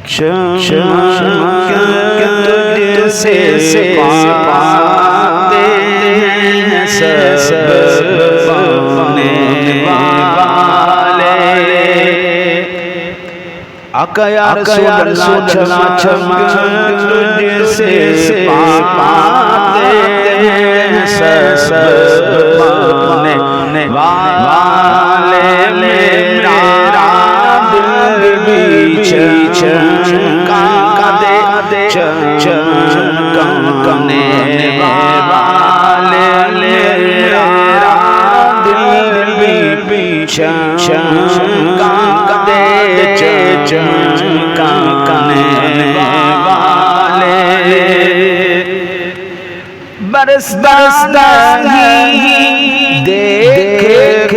چمک تجھ سے پاتے ہیں سب پانے والے آقا یا رسول اللہ چمک تجھ سے پاتے ہیں سب پانے والے میرا دل بھی چمکا دے چمکانے والے میرا دل بھی چمکا دے چمکانے والے برس نہیں دیکھ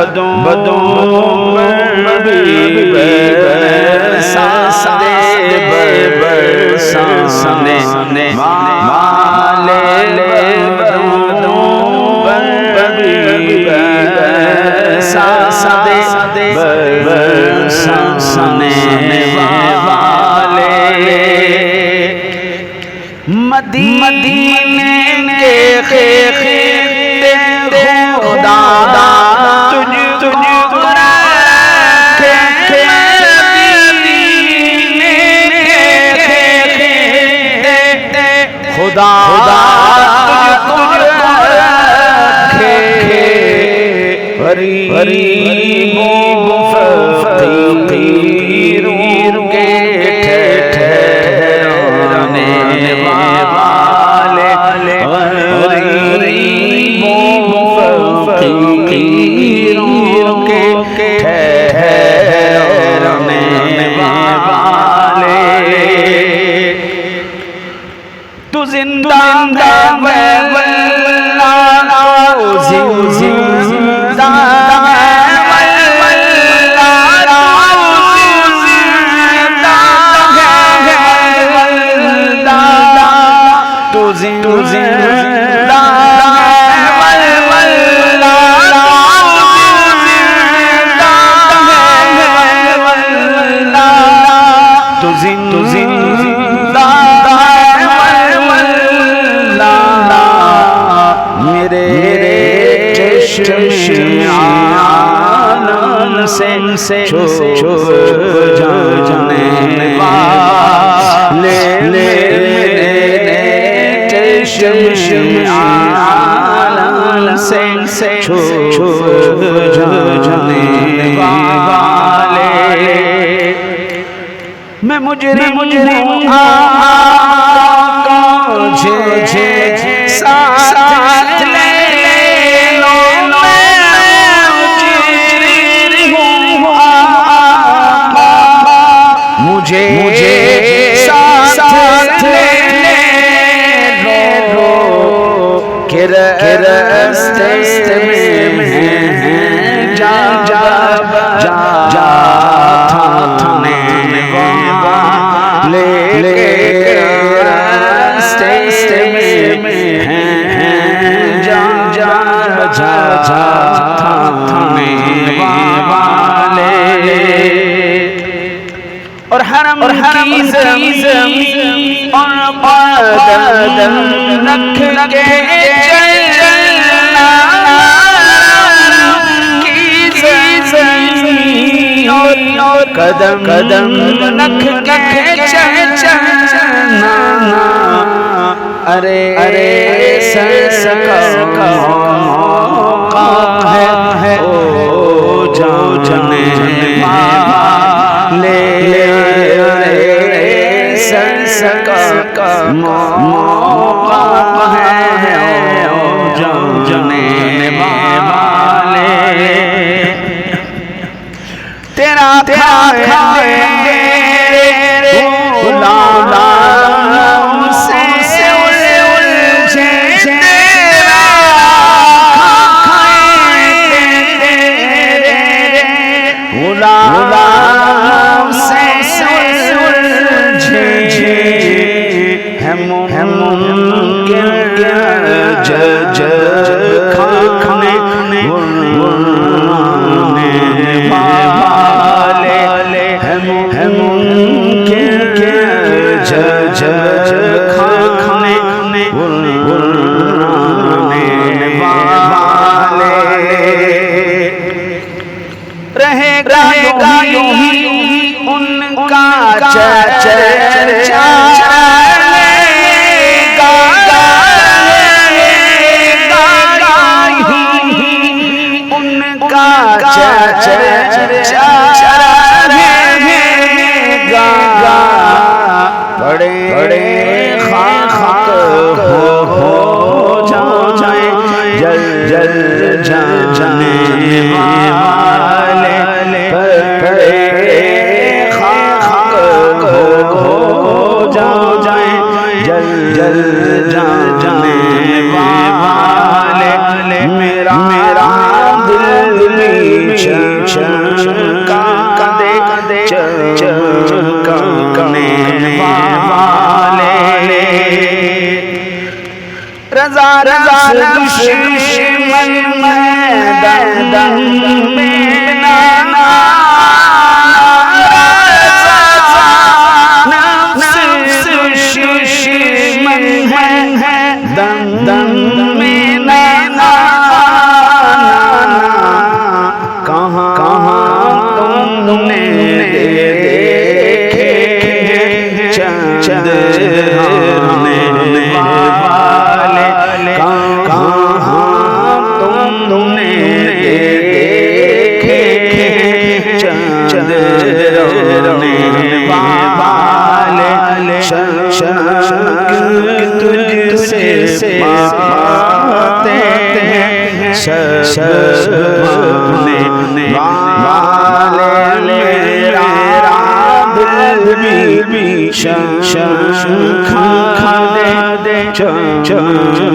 بدوں برسانے والے برسانے والے مدینے کے خدا خدا غریبوں فقیروں کے ٹھہرانے والے غریبوں فقیروں کے ٹھہرانے والے تو زندہ سے جانے والے چشم عالم سے جانے والے میں مجرم آقا مجھے ساتھ لے مجھے ساتھ لے لو کہ راستے میں جا تھانے والے راستے میں جا تھانے والے اور حرم کی زمین اور قدم رکھ کے چلنا کی زمین اور قدم رکھ کے چلنا ارے سکا موقع ہے او جانے والے سکا موقع ہے او جانے والے تیرا کھائیں غلام سے الجھے تیرا کھائیں غلام کھانے والے ہم کے کھانے رہے گا یوں ہی ان کا چرچا بڑے خاک ہو جائیں جل جانے والے بڑے خاک ہو جائیں جل جانے والے میرا دل چمکانے والے رضا دشمن دم میں نفس دشمن ہے دم میں کہاں تم نے دیکھے چندرانے والے کہاں تم نے دیکھے چندرانے والے شک تجھ سے پاتے ہیں سبانے والے میرا دل بھی کھا دے چمکانے